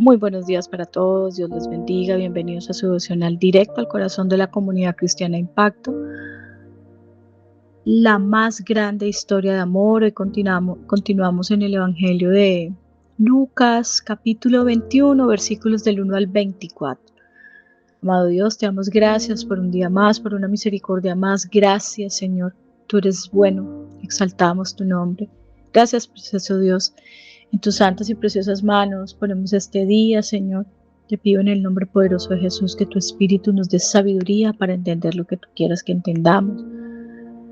Muy buenos días para todos, Dios les bendiga, bienvenidos a su devocional directo al corazón de la comunidad cristiana Impacto, la más grande historia de amor. Hoy continuamos en el Evangelio de Lucas, capítulo 21, versículos del 1 al 24. Amado Dios, te damos gracias por un día más, por una misericordia más. Gracias, Señor, tú eres bueno, exaltamos tu nombre. Gracias, precioso Dios. En tus santas y preciosas manos ponemos este día, Señor. Te pido en el nombre poderoso de Jesús que tu Espíritu nos dé sabiduría para entender lo que tú quieras que entendamos.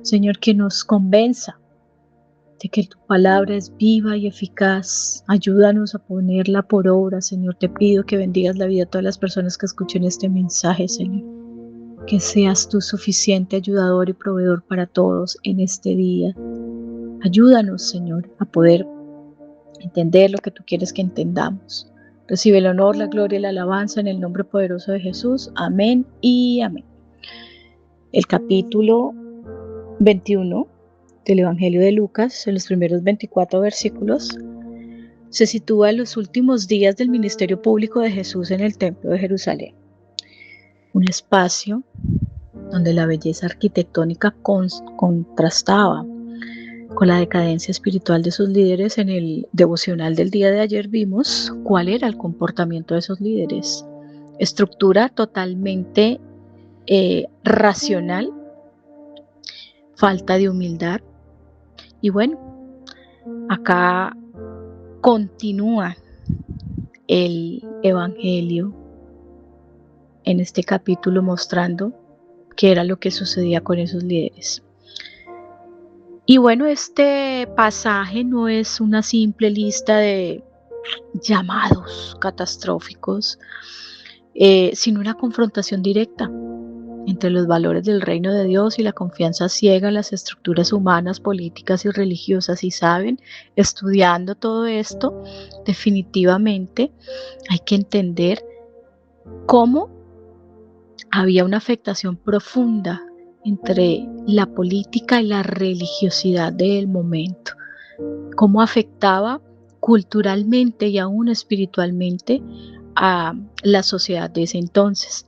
Señor, que nos convenza de que tu palabra es viva y eficaz. Ayúdanos a ponerla por obra, Señor. Te pido que bendigas la vida de todas las personas que escuchen este mensaje, Señor. Que seas tú suficiente ayudador y proveedor para todos en este día. Ayúdanos, Señor, a poder entender lo que tú quieres que entendamos. Recibe el honor, la gloria y la alabanza en el nombre poderoso de Jesús. Amén y amén. El capítulo 21 del Evangelio de Lucas, en los primeros 24 versículos, se sitúa en los últimos días del ministerio público de Jesús en el Templo de Jerusalén. Un espacio donde la belleza arquitectónica contrastaba con la decadencia espiritual de sus líderes. En el devocional del día de ayer vimos cuál era el comportamiento de esos líderes. Estructura totalmente racional, falta de humildad. Y bueno, acá continúa el Evangelio en este capítulo mostrando qué era lo que sucedía con esos líderes. Y bueno, este pasaje no es una simple lista de llamados catastróficos, sino una confrontación directa entre los valores del reino de Dios y la confianza ciega en las estructuras humanas, políticas y religiosas. Y saben, estudiando todo esto, definitivamente hay que entender cómo había una afectación profunda entre la política y la religiosidad del momento, cómo afectaba culturalmente y aún espiritualmente a la sociedad de ese entonces.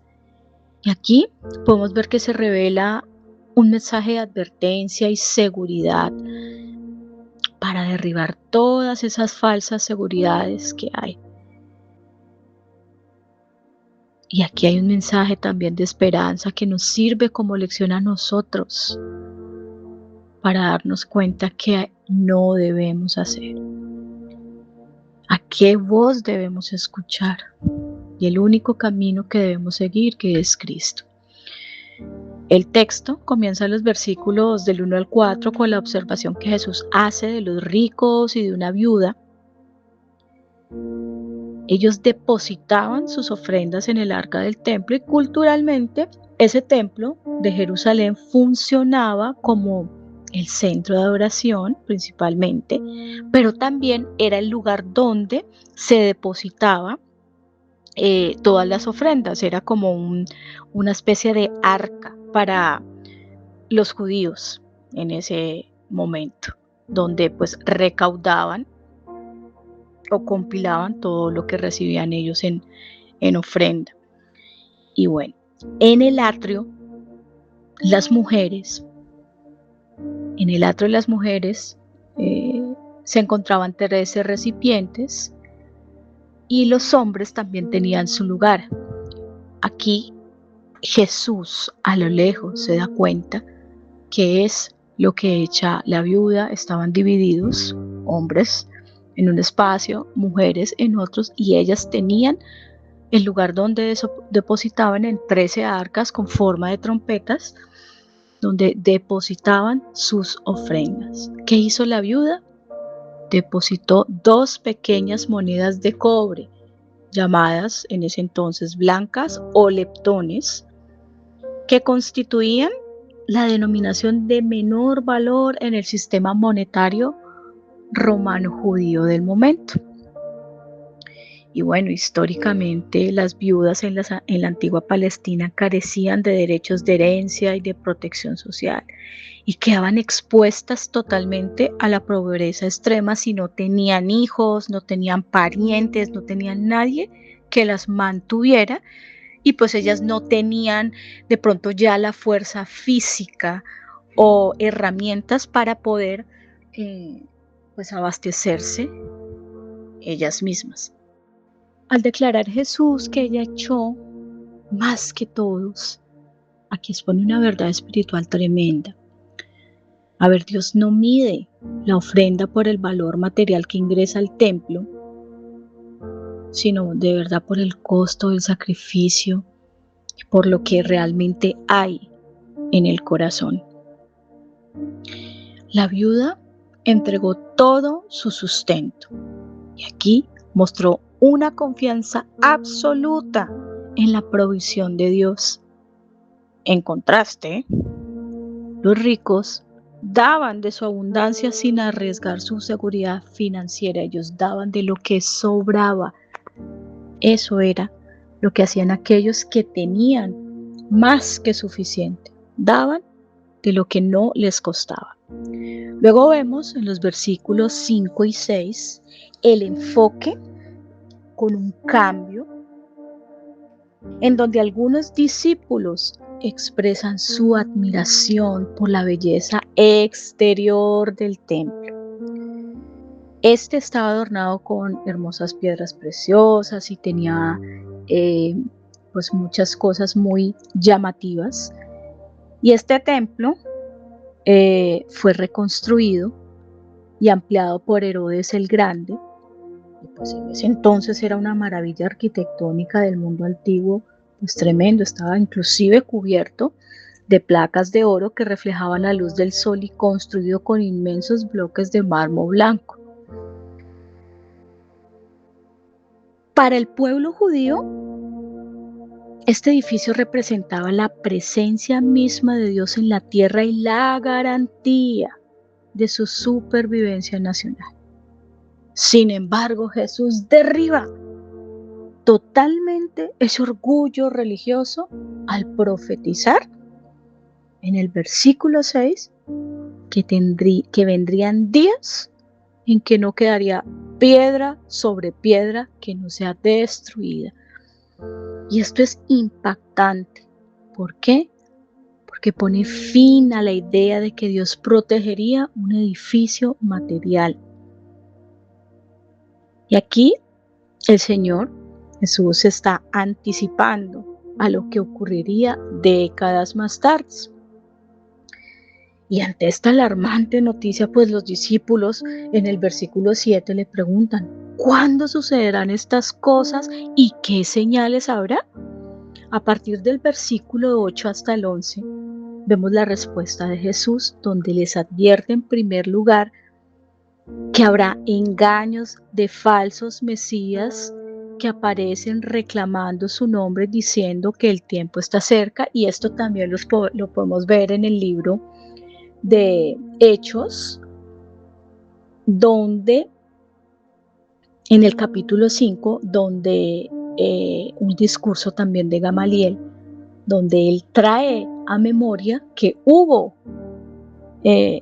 Y aquí podemos ver que se revela un mensaje de advertencia y seguridad para derribar todas esas falsas seguridades que hay. Y aquí hay un mensaje también de esperanza que nos sirve como lección a nosotros para darnos cuenta que no debemos hacer. ¿A qué voz debemos escuchar? Y el único camino que debemos seguir, que es Cristo. El texto comienza en los versículos del 1 al 4 con la observación que Jesús hace de los ricos y de una viuda. Ellos depositaban sus ofrendas en el arca del templo y culturalmente ese templo de Jerusalén funcionaba como el centro de adoración principalmente, pero también era el lugar donde se depositaba todas las ofrendas. Era como una especie de arca para los judíos en ese momento, donde pues recaudaban o compilaban todo lo que recibían ellos en ofrenda. Y bueno, en el atrio las mujeres, se encontraban 13 recipientes y los hombres también tenían su lugar. Aquí Jesús a lo lejos se da cuenta que es lo que echa la viuda. Estaban divididos, hombres en un espacio, mujeres en otros, y ellas tenían el lugar donde depositaban en 13 arcas con forma de trompetas, donde depositaban sus ofrendas. ¿Qué hizo la viuda? Depositó 2 pequeñas monedas de cobre, llamadas en ese entonces blancas o leptones, que constituían la denominación de menor valor en el sistema monetario romano-judío del momento. Y bueno, históricamente las viudas en la antigua Palestina carecían de derechos de herencia y de protección social y quedaban expuestas totalmente a la pobreza extrema si no tenían hijos, no tenían parientes, no tenían nadie que las mantuviera, y pues ellas no tenían de pronto ya la fuerza física o herramientas para poder pues abastecerse ellas mismas. Al declarar Jesús que ella echó más que todos, aquí expone una verdad espiritual tremenda. A ver, Dios no mide la ofrenda por el valor material que ingresa al templo, sino de verdad por el costo del sacrificio y por lo que realmente hay en el corazón. La viuda entregó todo su sustento y aquí mostró una confianza absoluta en la provisión de Dios. En contraste, los ricos daban de su abundancia sin arriesgar su seguridad financiera. Ellos daban de lo que sobraba. Eso era lo que hacían aquellos que tenían más que suficiente. Daban de lo que no les costaba. Luego vemos en los versículos 5 y 6 el enfoque con un cambio en donde algunos discípulos expresan su admiración por la belleza exterior del templo. Este estaba adornado con hermosas piedras preciosas y tenía pues muchas cosas muy llamativas. Y este templo fue reconstruido y ampliado por Herodes el Grande. Y pues en ese entonces era una maravilla arquitectónica del mundo antiguo, pues tremendo. Estaba inclusive cubierto de placas de oro que reflejaban la luz del sol y construido con inmensos bloques de mármol blanco. Para el pueblo judío, este edificio representaba la presencia misma de Dios en la tierra y la garantía de su supervivencia nacional. Sin embargo, Jesús derriba totalmente ese orgullo religioso al profetizar en el versículo 6 que vendrían días en que no quedaría piedra sobre piedra que no sea destruida. Y esto es impactante. ¿Por qué? Porque pone fin a la idea de que Dios protegería un edificio material. Y aquí el Señor Jesús se está anticipando a lo que ocurriría décadas más tarde. Y ante esta alarmante noticia, pues los discípulos en el versículo 7 le preguntan: ¿cuándo sucederán estas cosas y qué señales habrá? A partir del versículo 8 hasta el 11, vemos la respuesta de Jesús, donde les advierte en primer lugar que habrá engaños de falsos mesías que aparecen reclamando su nombre, diciendo que el tiempo está cerca. Y esto también lo podemos ver en el libro de Hechos, donde en el capítulo 5, donde un discurso también de Gamaliel, donde él trae a memoria que hubo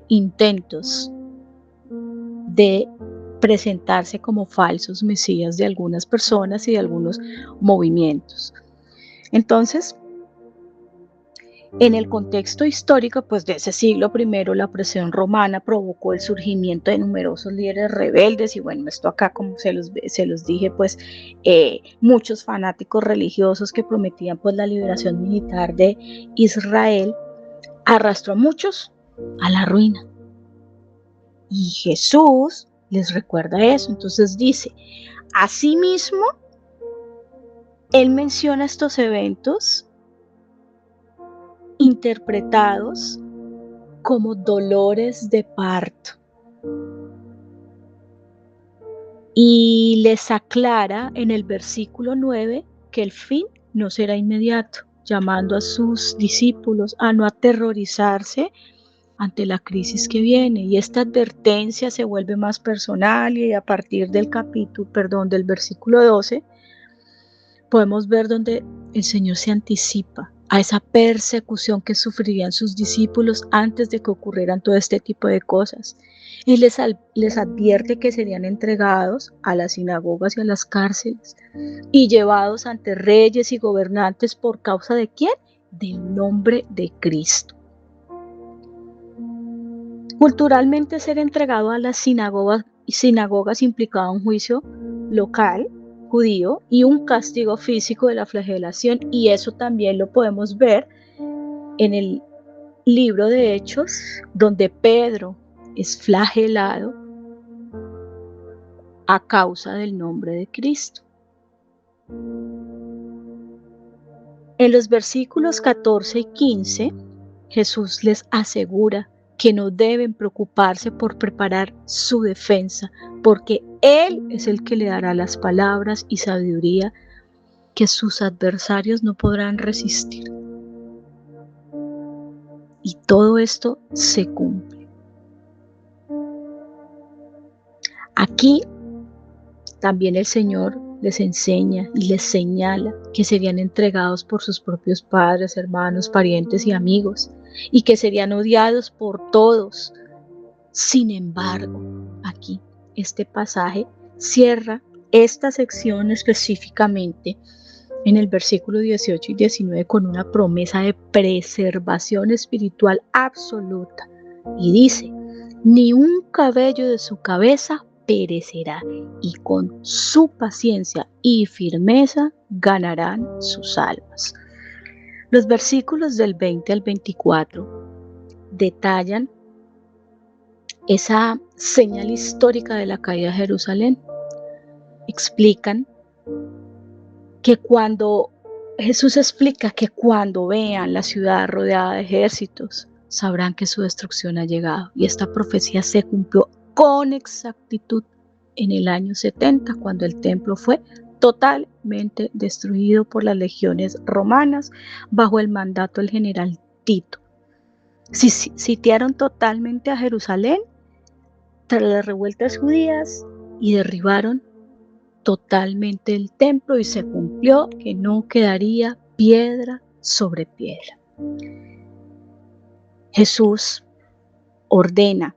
intentos de presentarse como falsos mesías de algunas personas y de algunos movimientos. Entonces, en el contexto histórico pues, de ese siglo I, la opresión romana provocó el surgimiento de numerosos líderes rebeldes y bueno, esto acá como se los dije, pues muchos fanáticos religiosos que prometían pues la liberación militar de Israel arrastró a muchos a la ruina. Y Jesús les recuerda eso, entonces dice, asimismo, él menciona estos eventos interpretados como dolores de parto y les aclara en el versículo 9 que el fin no será inmediato, llamando a sus discípulos a no aterrorizarse ante la crisis que viene, y esta advertencia se vuelve más personal, y a partir del del versículo 12, podemos ver donde el Señor se anticipa a esa persecución que sufrirían sus discípulos antes de que ocurrieran todo este tipo de cosas. Él les advierte que serían entregados a las sinagogas y a las cárceles y llevados ante reyes y gobernantes por causa de ¿quién? Del nombre de Cristo. Culturalmente, ser entregado a las sinagogas implicaba un juicio local judío y un castigo físico de la flagelación, y eso también lo podemos ver en el libro de Hechos, donde Pedro es flagelado a causa del nombre de Cristo. En los versículos 14 y 15, Jesús les asegura que no deben preocuparse por preparar su defensa, porque Él es el que le dará las palabras y sabiduría que sus adversarios no podrán resistir. Y todo esto se cumple. Aquí también el Señor les enseña y les señala que serían entregados por sus propios padres, hermanos, parientes y amigos, y que serían odiados por todos. Sin embargo, aquí este pasaje cierra esta sección específicamente en el versículo 18 y 19 con una promesa de preservación espiritual absoluta. Y dice: ni un cabello de su cabeza perecerá, y con su paciencia y firmeza ganarán sus almas. Los versículos del 20 al 24 detallan esa señal histórica de la caída de Jerusalén. Explican que Jesús explica que cuando vean la ciudad rodeada de ejércitos, sabrán que su destrucción ha llegado. Y esta profecía se cumplió con exactitud en el año 70, cuando el templo fue totalmente destruido por las legiones romanas bajo el mandato del general Tito. Sitiaron totalmente a Jerusalén tras las revueltas judías y derribaron totalmente el templo, y se cumplió que no quedaría piedra sobre piedra. Jesús ordena,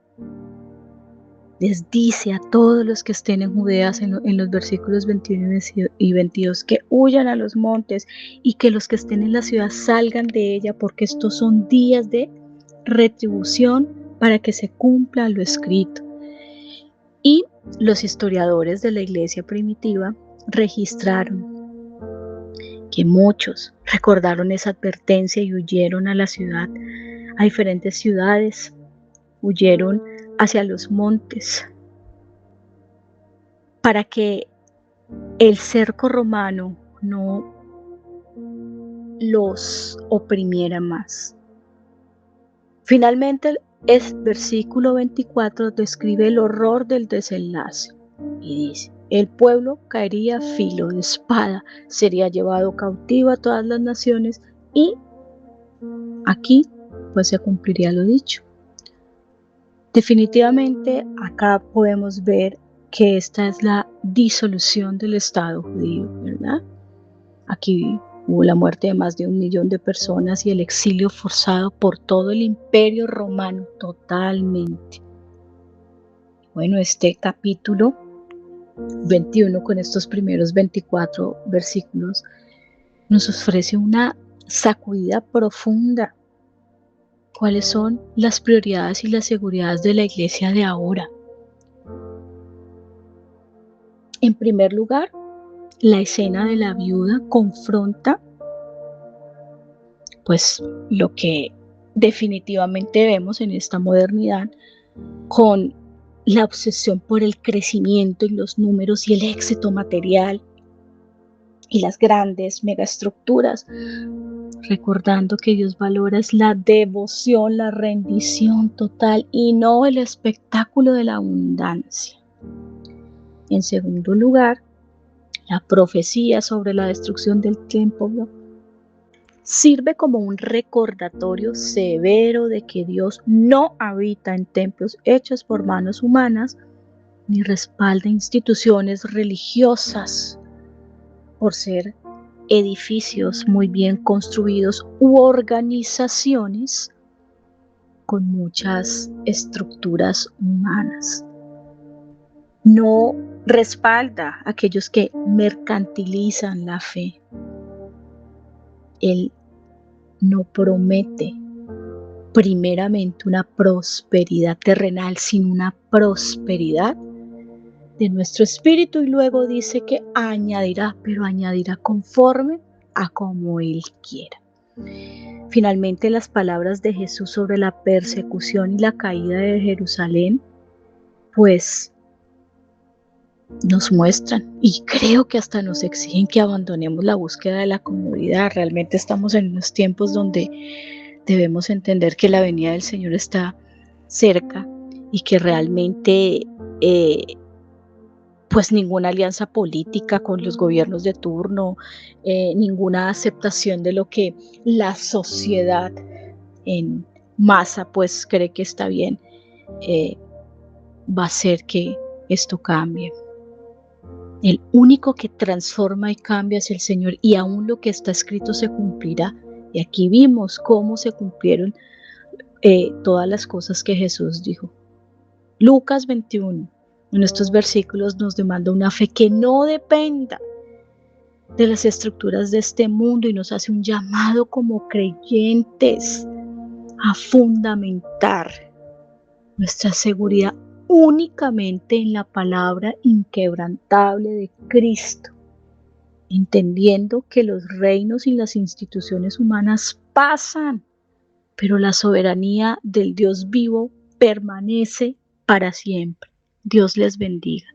les dice a todos los que estén en Judea en los versículos 21 y 22 que huyan a los montes y que los que estén en la ciudad salgan de ella, porque estos son días de retribución para que se cumpla lo escrito. Y los historiadores de la iglesia primitiva registraron que muchos recordaron esa advertencia y huyeron a la ciudad, a diferentes ciudades, huyeron hacia los montes, para que el cerco romano no los oprimiera más. Finalmente, el versículo 24 describe el horror del desenlace y dice: el pueblo caería a filo de espada, sería llevado cautivo a todas las naciones, y aquí pues se cumpliría lo dicho. Definitivamente acá podemos ver que esta es la disolución del Estado judío, ¿verdad? Aquí hubo la muerte de más de 1 millón de personas y el exilio forzado por todo el imperio romano totalmente. Bueno, este capítulo 21 con estos primeros 24 versículos nos ofrece una sacudida profunda. ¿Cuáles son las prioridades y las seguridades de la iglesia de ahora? En primer lugar, la escena de la viuda confronta pues lo que definitivamente vemos en esta modernidad, con la obsesión por el crecimiento y los números y el éxito material y las grandes megaestructuras, recordando que Dios valora es la devoción, la rendición total y no el espectáculo de la abundancia. En segundo lugar, la profecía sobre la destrucción del templo sirve como un recordatorio severo de que Dios no habita en templos hechos por manos humanas, ni respalda instituciones religiosas por ser edificios muy bien construidos u organizaciones con muchas estructuras humanas. No respalda a aquellos que mercantilizan la fe. Él no promete primeramente una prosperidad terrenal, sino una prosperidad de nuestro espíritu, y luego dice que añadirá, pero añadirá conforme a como Él quiera. Finalmente, las palabras de Jesús sobre la persecución y la caída de Jerusalén, pues nos muestran, y creo que hasta nos exigen, que abandonemos la búsqueda de la comodidad. Realmente estamos en unos tiempos donde debemos entender que la venida del Señor está cerca y que realmente pues ninguna alianza política con los gobiernos de turno, ninguna aceptación de lo que la sociedad en masa pues cree que está bien, va a hacer que esto cambie. El único que transforma y cambia es el Señor, y aún lo que está escrito se cumplirá. Y aquí vimos cómo se cumplieron todas las cosas que Jesús dijo. Lucas 21, en estos versículos, nos demanda una fe que no dependa de las estructuras de este mundo, y nos hace un llamado como creyentes a fundamentar nuestra seguridad únicamente en la palabra inquebrantable de Cristo, entendiendo que los reinos y las instituciones humanas pasan, pero la soberanía del Dios vivo permanece para siempre. Dios les bendiga.